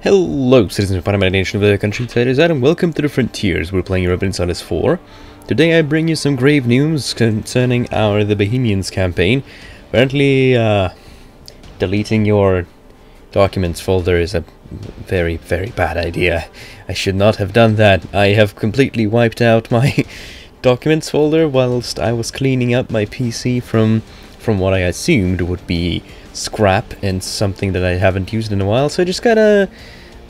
Hello, citizens of my nation of the country, and welcome to the Frontiers. We're playing Europa Universalis 4. Today I bring you some grave news concerning the Bohemians campaign. Apparently, deleting your documents folder is a very, very bad idea. I should not have done that. I have completely wiped out my documents folder whilst I was cleaning up my PC from what I assumed would be scrap and something that I haven't used in a while, so I just kinda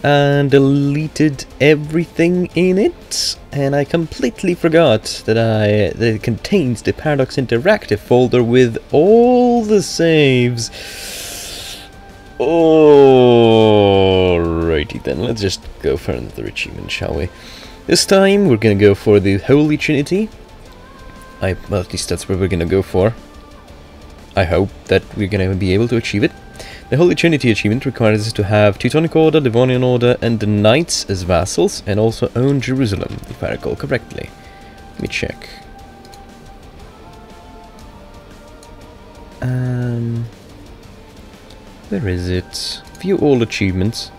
deleted everything in it, and I completely forgot that it contains the Paradox Interactive folder with all the saves. Alrighty then, let's just go for another achievement, shall we? This time we're gonna go for the Holy Trinity. Well, at least that's what we're gonna go for. I hope that we're going to be able to achieve it. The Holy Trinity achievement requires us to have Teutonic Order, Livonian Order, and the Knights as vassals, and also own Jerusalem, if I recall correctly. Let me check. Where is it? View all achievements.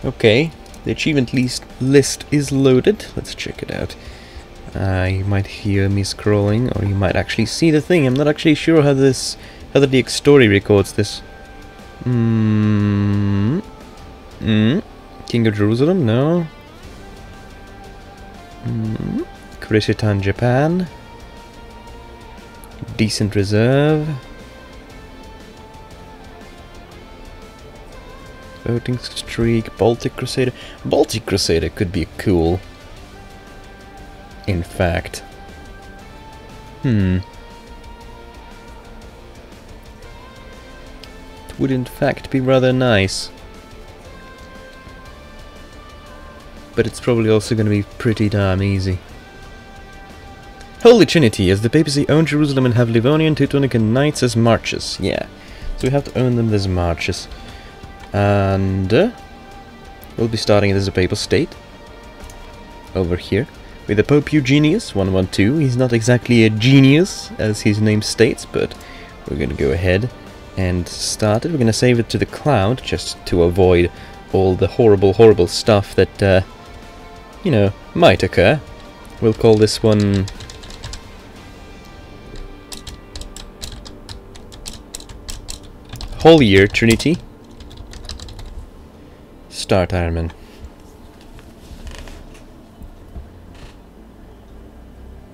Okay, the achievement list is loaded. Let's check it out. You might hear me scrolling, or you might actually see the thing. I'm not actually sure how the DX story records this. King of Jerusalem, no. Kurisitan, Japan. Decent reserve. Voting streak, Baltic Crusader. Baltic Crusader could be cool. In fact. It would in fact be rather nice. But it's probably also going to be pretty damn easy. Holy Trinity, as the papacy own Jerusalem and have Livonian, Teutonic and Knights as marches. Yeah, so we have to own them as marches. And we'll be starting it as a papal state over here with the Pope Eugenius 112. He's not exactly a genius as his name states, but we're gonna go ahead and start it. We're gonna save it to the cloud just to avoid all the horrible stuff that you know, might occur. We'll call this one Holier Trinity. Start, Ironman.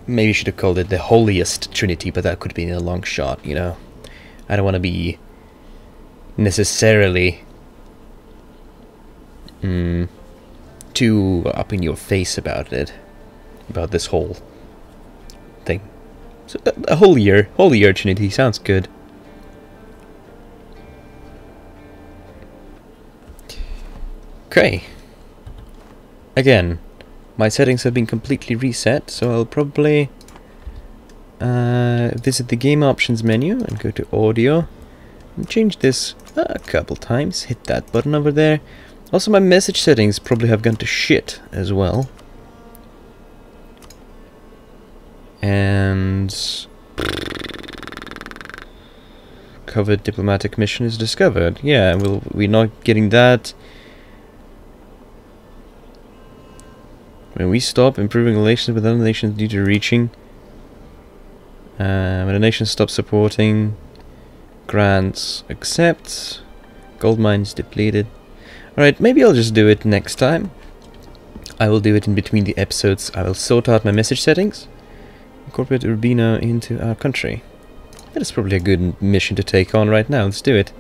Maybe should have called it the holiest Trinity, but that could be a long shot, you know. I don't want to be necessarily too up in your face about it, about this whole thing. So a holier Trinity sounds good. Okay. Again, my settings have been completely reset, so I'll probably visit the game options menu and go to audio and change this a couple times. Hit that button over there. Also, my message settings probably have gone to shit as well. And covered diplomatic mission is discovered. Yeah, we're not getting that. When we stop improving relations with other nations due to reaching, when a nation stops supporting, grants, accept, gold mines depleted. Alright, maybe I'll just do it next time. I will do it in between the episodes. I will sort out my message settings, incorporate Urbino into our country. That is probably a good mission to take on right now. Let's do it.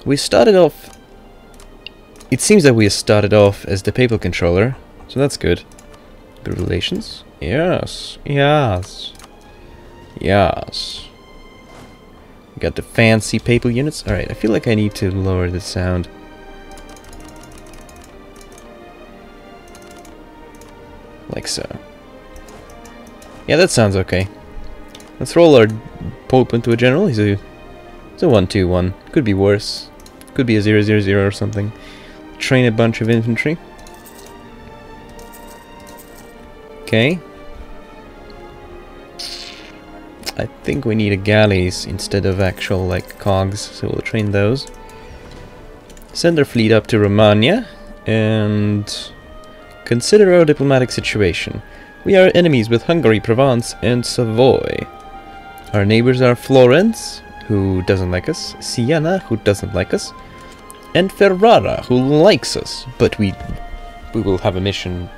We started off... It seems that we started off as the papal controller. So that's good. Good relations. Yes. Yes. Yes. We got the fancy papal units. Alright, I feel like I need to lower the sound. Like so. Yeah, that sounds okay. Let's roll our Pope into a general. He's a 1-2-1. Could be worse. Could be a 0-0-0 or something. train a bunch of infantry. Okay. I think we need a galleys instead of actual, like, cogs, so we'll train those. Send our fleet up to Romagna, and consider our diplomatic situation. We are enemies with Hungary, Provence, and Savoy. Our neighbors are Florence, who doesn't like us, Siena, who doesn't like us, and Ferrara, who likes us, but we will have a mission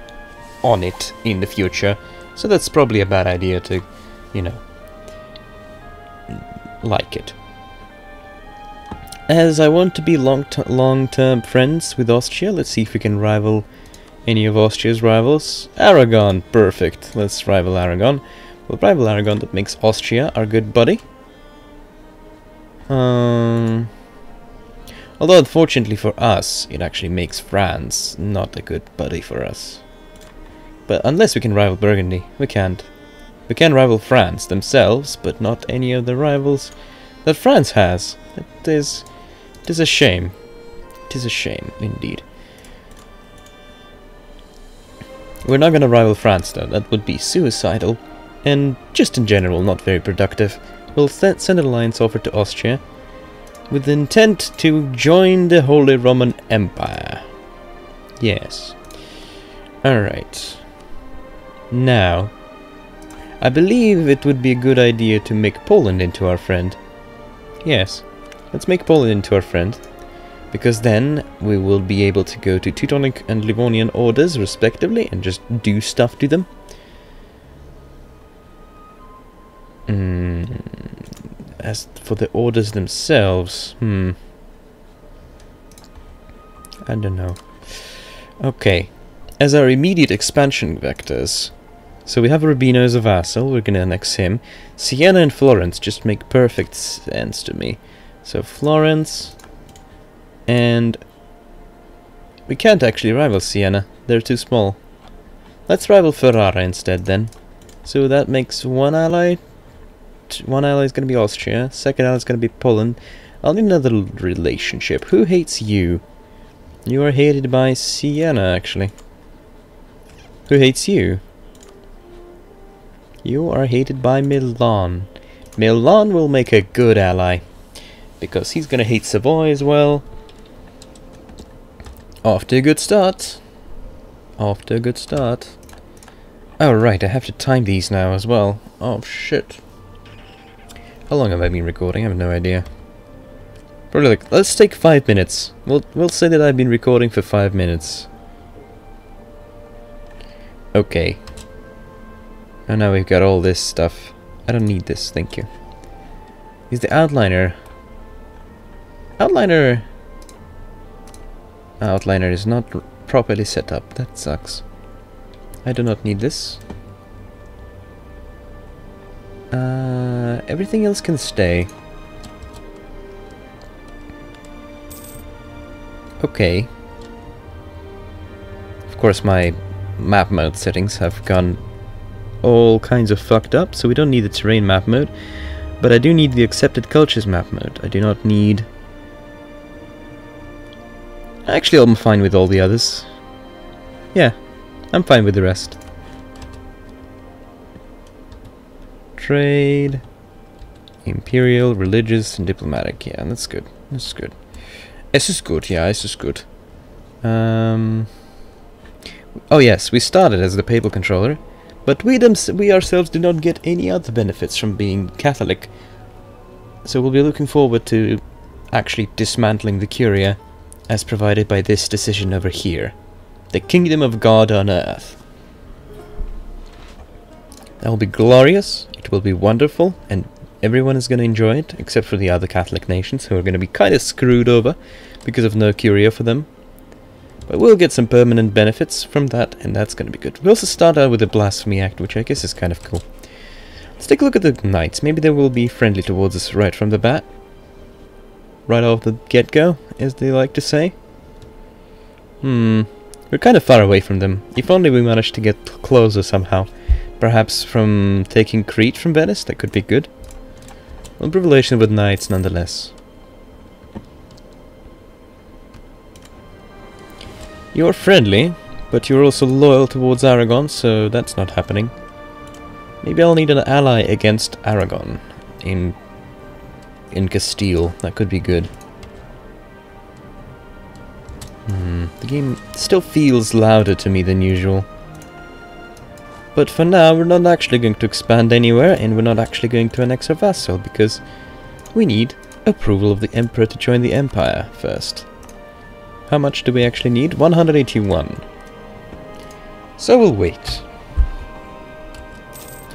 on it in the future, so that's probably a bad idea to, you know, like it. As I want to be long-term friends with Austria, let's see if we can rival any of Austria's rivals. Aragon, perfect. Let's rival Aragon. We'll rival Aragon, that makes Austria our good buddy. Although unfortunately for us, it actually makes France not a good buddy for us. But unless we can rival Burgundy, we can't. We can rival France themselves, but not any of the rivals that France has. It is a shame. It is a shame, indeed. We're not gonna rival France, though. That would be suicidal, and just in general not very productive. We'll send an alliance offer to Austria, with the intent to join the Holy Roman Empire. Yes. Alright. Now, I believe it would be a good idea to make Poland into our friend. Yes, let's make Poland into our friend, because then we will be able to go to Teutonic and Livonian orders respectively and just do stuff to them. As for the orders themselves, I don't know. Okay, as our immediate expansion vectors, so we have Urbino as a vassal, we're gonna annex him. Siena and Florence just make perfect sense to me. So Florence, and we can't actually rival Siena, they're too small. Let's rival Ferrara instead then. So that makes one ally. One ally is gonna be Austria, second ally is gonna be Poland. I'll need another relationship. Who hates you? You are hated by Siena, actually. Who hates you? You are hated by Milan. Milan will make a good ally, because he's gonna hate Savoy as well. Off to a good start. Off to a good start. Oh right, I have to time these now as well. Oh shit. How long have I been recording? I have no idea. Probably like, let's take 5 minutes. We'll say that I've been recording for 5 minutes. Okay. And now we've got all this stuff. I don't need this, thank you. Is the outliner... Outliner is not properly set up. That sucks. I do not need this. Everything else can stay. Okay. Of course my map mode settings have gone all kinds of fucked up, so we don't need the terrain map mode, but I do need the accepted cultures map mode. I do not need... Actually, I'm fine with all the others. Yeah, I'm fine with the rest. Trade, imperial, religious, and diplomatic. Yeah, that's good. That's good. Es ist gut. Yeah, es ist gut. Oh yes, we started as the papal controller, but we ourselves do not get any other benefits from being Catholic. So we'll be looking forward to actually dismantling the Curia, as provided by this decision over here. The kingdom of God on earth. That will be glorious, it will be wonderful, and everyone is going to enjoy it, except for the other Catholic nations, who are going to be kind of screwed over because of no Curia for them. But we'll get some permanent benefits from that, and that's going to be good. We also start out with the Blasphemy Act, which I guess is kind of cool. Let's take a look at the knights. Maybe they will be friendly towards us right from the bat. Right off the get-go, as they like to say. We're kind of far away from them. If only we managed to get closer somehow. Perhaps from taking Crete from Venice, that could be good. Well, privilege with knights nonetheless. You're friendly, but you're also loyal towards Aragon, so that's not happening. Maybe I'll need an ally against Aragon in Castile. That could be good. The game still feels louder to me than usual. But for now, we're not actually going to expand anywhere, and we're not actually going to annex our vassal, because we need approval of the Emperor to join the Empire first. How much do we actually need? 181. So we'll wait.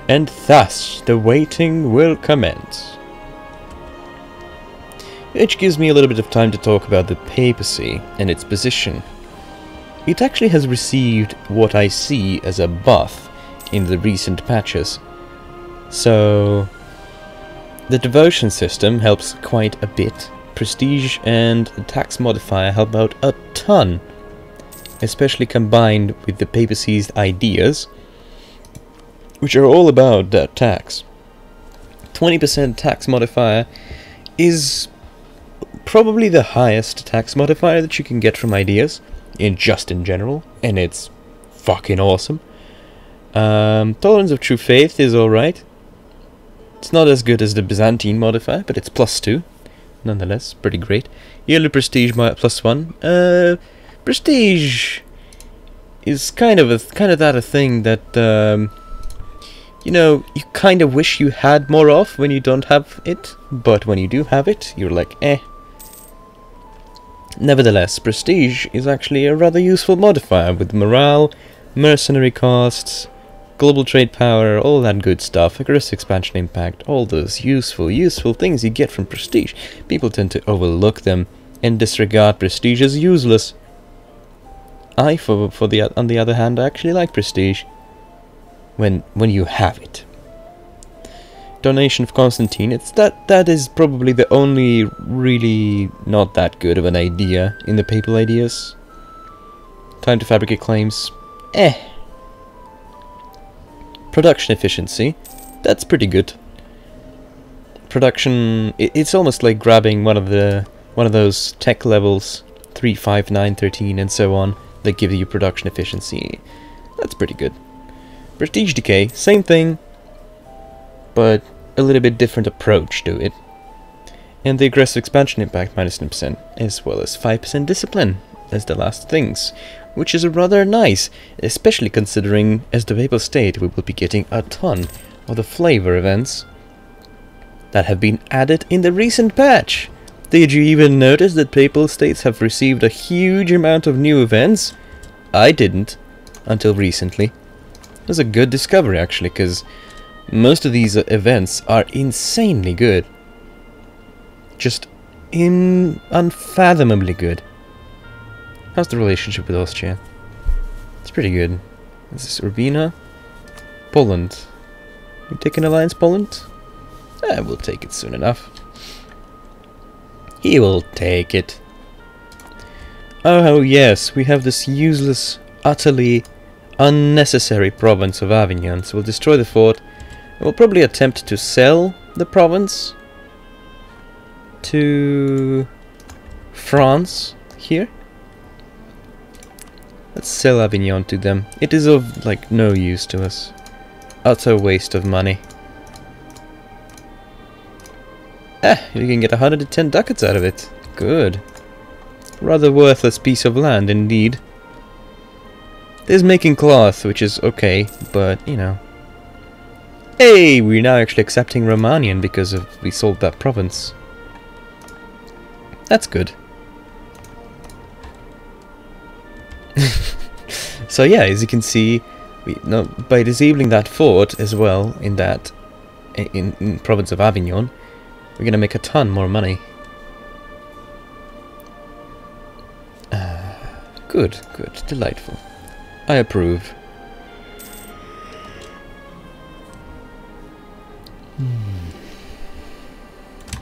And thus, the waiting will commence. Which gives me a little bit of time to talk about the papacy and its position. It actually has received what I see as a buff in the recent patches. So the devotion system helps quite a bit. Prestige and the tax modifier help out a ton, especially combined with the papacy's ideas, which are all about that tax. 20% tax modifier is probably the highest tax modifier that you can get from ideas, in general, and it's fucking awesome. Tolerance of true faith is alright. It's not as good as the Byzantine modifier, but it's +2. Nonetheless, pretty great. Yearly prestige +1. Prestige is kind of a thing that you know, you kind of wish you had more of when you don't have it, but when you do have it, you're like, eh. Nevertheless, prestige is actually a rather useful modifier with morale, mercenary costs, global trade power, all that good stuff, aggressive expansion impact, all those useful things you get from prestige. People tend to overlook them and disregard prestige as useless. I, on the other hand, I actually like prestige when you have it. Donation of Constantine, that is probably the only really not that good of an idea in the papal ideas. Time to fabricate claims, eh. Production efficiency, that's pretty good. Production, it's almost like grabbing one of those tech levels 3, 5, 9, 13 and so on that give you production efficiency. That's pretty good. Prestige decay, same thing, but a little bit different approach to it. And the aggressive expansion impact -10%, as well as 5% discipline as the last things, which is rather nice, especially considering as the Papal State we will be getting a ton of the flavor events that have been added in the recent patch. Did you even notice that Papal States have received a huge amount of new events? I didn't, until recently. It was a good discovery actually, because most of these events are insanely good. Just unfathomably good. How's the relationship with Austria? It's pretty good. Is this Urbina? Poland. You take an alliance, Poland? We'll take it soon enough. He will take it. Oh yes, we have this useless, utterly unnecessary province of Avignon, so we'll destroy the fort. And we'll probably attempt to sell the province to France here. Let's sell Avignon to them. It is of like no use to us. Utter waste of money. You can get 110 ducats out of it. Good. Rather worthless piece of land indeed. There's making cloth, which is okay, but you know. Hey, we're now actually accepting Romanian because we sold that province. That's good. So yeah, as you can see, by disabling that fort as well in that in province of Avignon, we're gonna make a ton more money. Good, delightful. I approve.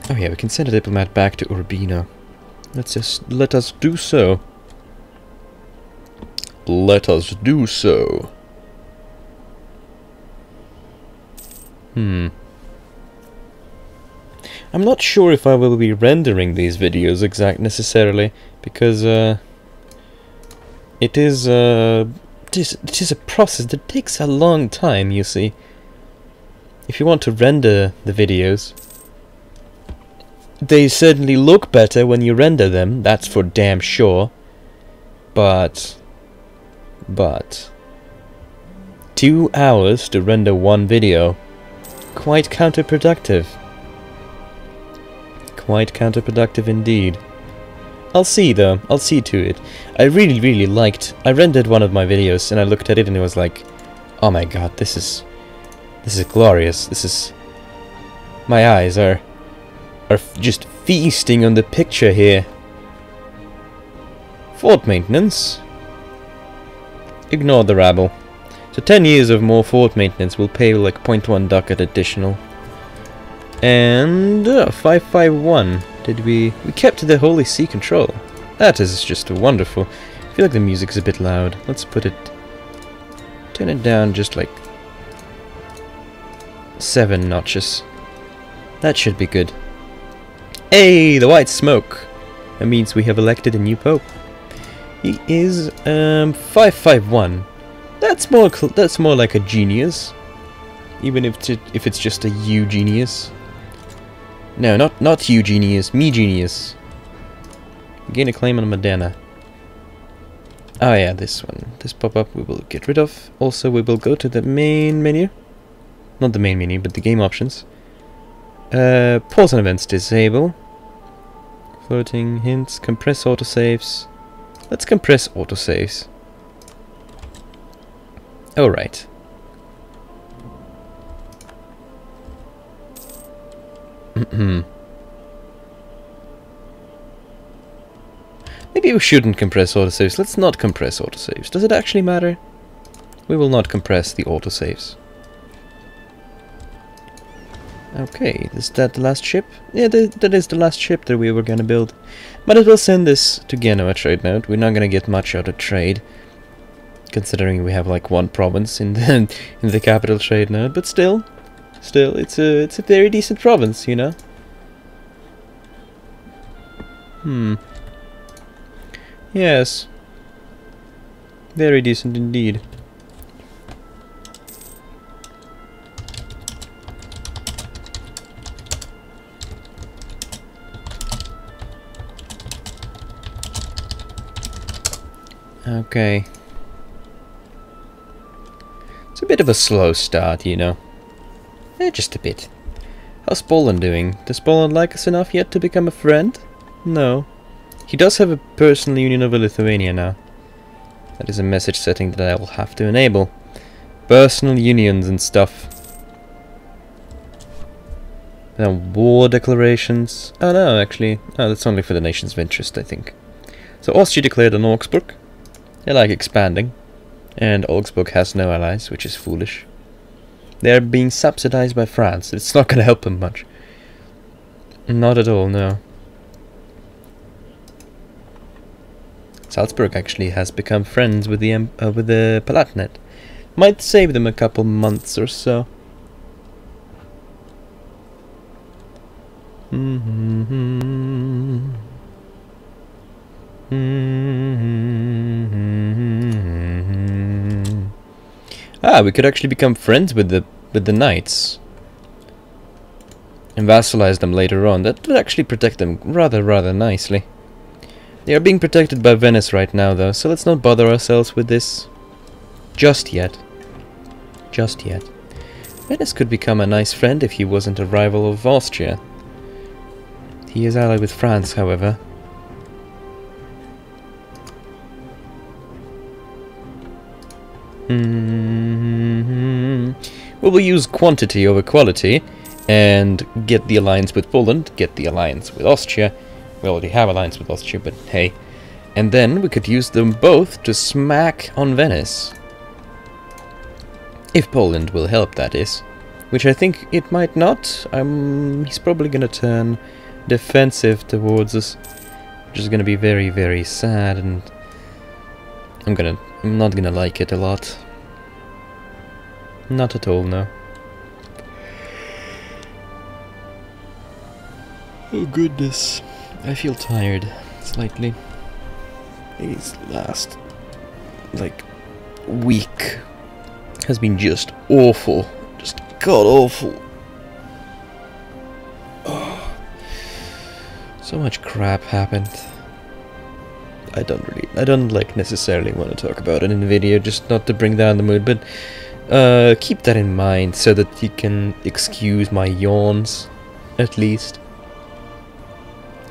Oh yeah, we can send a diplomat back to Urbino. Let us do so. Let us do so. I'm not sure if I will be rendering these videos necessarily, because it is a process that takes a long time, you see. If you want to render the videos, they certainly look better when you render them, that's for damn sure. But 2 hours to render one video, quite counterproductive. Quite counterproductive indeed. I'll see though, I'll see to it. I really liked, I rendered one of my videos and I looked at it and it was like, oh my god, this is glorious. This is, my eyes are just feasting on the picture here. Fort maintenance. Ignore the rabble. So 10 years of more fort maintenance will pay like 0.1 ducat additional. And 551. Did we kept the Holy See control. That is just wonderful. I feel like the music's a bit loud. Let's turn it down just like 7 notches. That should be good. Hey, the white smoke. That means we have elected a new pope. He is 551. That's more like a genius. Even if it's just a Eugenius. No, not Eugenius, me genius. Gain a claim on Modena. Oh yeah, this one. This pop-up we will get rid of. Also, we will go to the main menu. Not the main menu, but the game options. Pause and events disable. Floating hints, compress autosaves. Let's compress autosaves. Alright. Maybe we shouldn't compress autosaves. Let's not compress autosaves. Does it actually matter? We will not compress the autosaves. Okay, is that the last ship? Yeah, that is the last ship that we were gonna build. Might as well send this to Genoa trade node. We're not gonna get much out of trade, considering we have like one province in the capital trade node. But still, it's a very decent province, you know. Yes, very decent indeed. Okay. It's a bit of a slow start, you know. Just a bit. How's Poland doing? Does Poland like us enough yet to become a friend? No. He does have a personal union over Lithuania now. That is a message setting that I will have to enable. Personal unions and stuff. Then war declarations. Oh no, actually. Oh, that's only for the nations of interest, I think. So Austria declared on Augsburg. They like expanding. And Augsburg has no allies, which is foolish. They're being subsidized by France. It's not going to help them much. Not at all, no. Salzburg actually has become friends with the Palatinate. Might save them a couple months or so. Ah, we could actually become friends with the knights and vassalize them later on. That would actually protect them rather nicely. They are being protected by Venice right now, though, so let's not bother ourselves with this just yet. Just yet. Venice could become a nice friend if he wasn't a rival of Austria. He is allied with France, however. We will use quantity over quality and get the alliance with Poland, get the alliance with Austria. We already have alliance with Austria, but hey. And then we could use them both to smack on Venice. If Poland will help, that is. Which I think it might not. He's probably gonna turn defensive towards us, which is gonna be very sad, and I'm not gonna like it a lot. Not at all, no. Oh goodness, I feel tired, slightly. These last like, week has been just awful. Just god-awful. Oh, so much crap happened. I don't like necessarily want to talk about it in the video, just not to bring down the mood, but keep that in mind so that you can excuse my yawns, at least.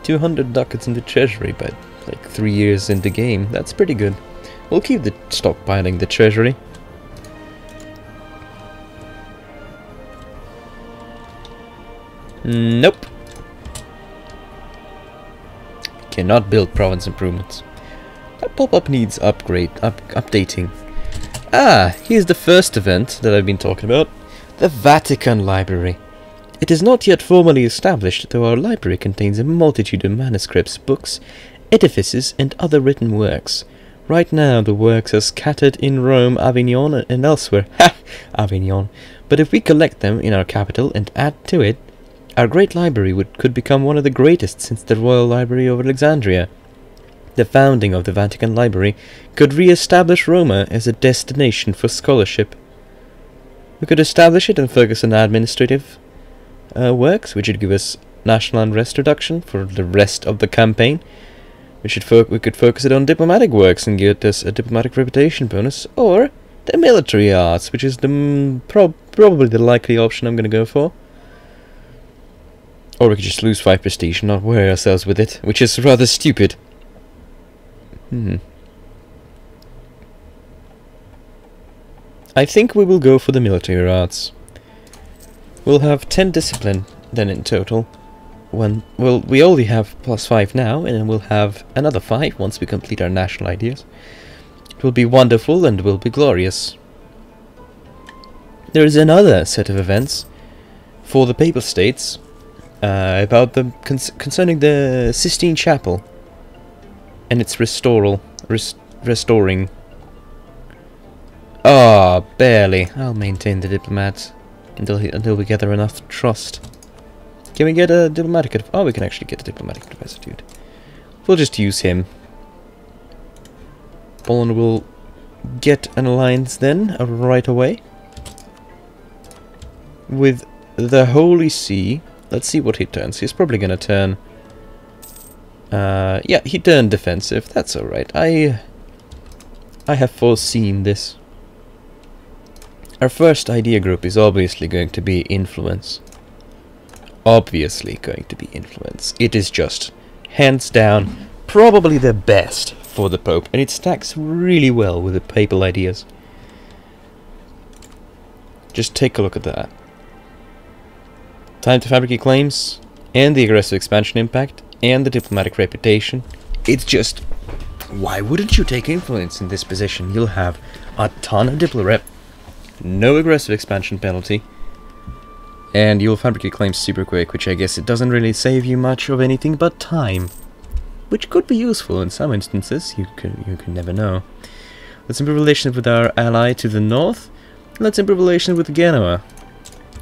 200 ducats in the treasury by like 3 years into game, that's pretty good. We'll keep the stockpiling the treasury. Nope. Cannot build province improvements. That pop-up needs updating. Ah, here's the first event that I've been talking about. The Vatican Library. It is not yet formally established, though our library contains a multitude of manuscripts, books, edifices, and other written works. Right now, the works are scattered in Rome, Avignon, and elsewhere. Ha! Avignon. But if we collect them in our capital and add to it, our great library could become one of the greatest since the Royal Library of Alexandria. The founding of the Vatican Library could re-establish Roma as a destination for scholarship. We could establish it and focus on administrative works, which would give us national unrest reduction for the rest of the campaign. We could focus it on diplomatic works and get us a diplomatic reputation bonus, or the military arts, which is the probably the likely option I'm going to go for. Or we could just lose 5 prestige and not worry ourselves with it, which is rather stupid. I think we will go for the military arts. We'll have 10 discipline then in total. Well, we only have +5 now, and then we'll have another 5 once we complete our national ideas. It will be wonderful and will be glorious. There is another set of events for the Papal States about the concerning the Sistine Chapel and its restoring. Ah, barely. I'll maintain the diplomat until we gather enough trust. Can we get a diplomatic? Oh, we can actually get a diplomatic advisor, dude. We'll just use him. Poland will get an alliance then right away with the Holy See. Let's see what he turns. He's probably gonna turn. Yeah, he turned defensive. That's all right. I have foreseen this. Our first idea group is obviously going to be influence. Obviously going to be influence. It is just, hands down, probably the best for the Pope, and it stacks really well with the papal ideas. Just take a look at that. Time to fabricate claims, and the aggressive expansion impact, and the diplomatic reputation. It's just, why wouldn't you take influence in this position? You'll have a ton of diplo rep, no aggressive expansion penalty, and you'll fabricate claims super quick, which I guess it doesn't really save you much of anything but time, which could be useful in some instances. You can never know. Let's improve relations with our ally to the north. Let's improve relations with Genoa.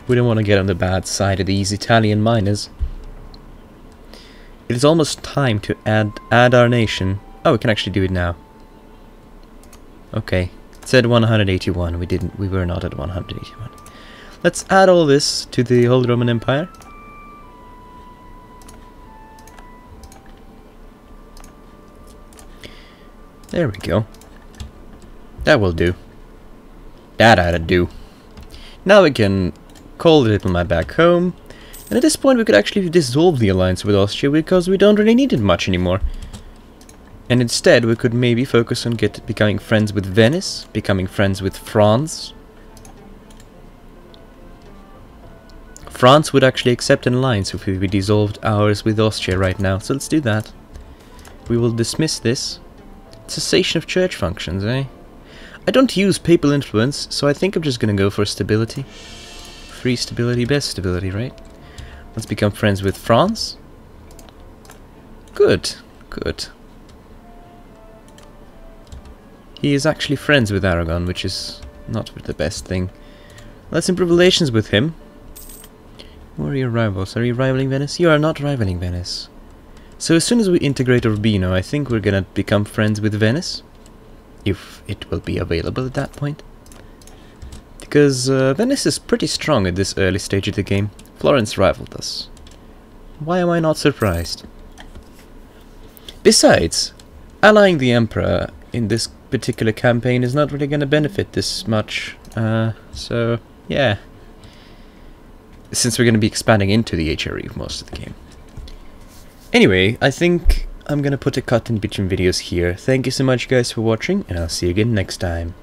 We don't want to get on the bad side of these Italian miners. It is almost time to add our nation. Oh, we can actually do it now. Okay, it said 181. We were not at 181. Let's add all this to the Holy Roman Empire. There we go. That will do. That ought to do. Now we can call the diplomat back home. And at this point we could actually dissolve the alliance with Austria because we don't really need it much anymore. And instead we could maybe focus on becoming friends with Venice, becoming friends with France. France would actually accept an alliance if we dissolved ours with Austria right now, so let's do that. We will dismiss this. Cessation of church functions, eh? I don't use papal influence, so I think I'm just gonna go for stability. Free stability, best stability, right? Let's become friends with France. Good, good. He is actually friends with Aragon, which is not the best thing. Let's improve relations with him. Who are your rivals? Are you rivaling Venice? You are not rivaling Venice. So as soon as we integrate Urbino, I think we're gonna become friends with Venice. if it will be available at that point. Because Venice is pretty strong at this early stage of the game. Florence rivaled us. Why am I not surprised? Besides, allying the Emperor in this particular campaign is not really going to benefit this much. So, yeah. Since we're going to be expanding into the HRE most of the game. Anyway, I think I'm going to put a cut in between videos here. Thank you so much guys for watching, and I'll see you again next time.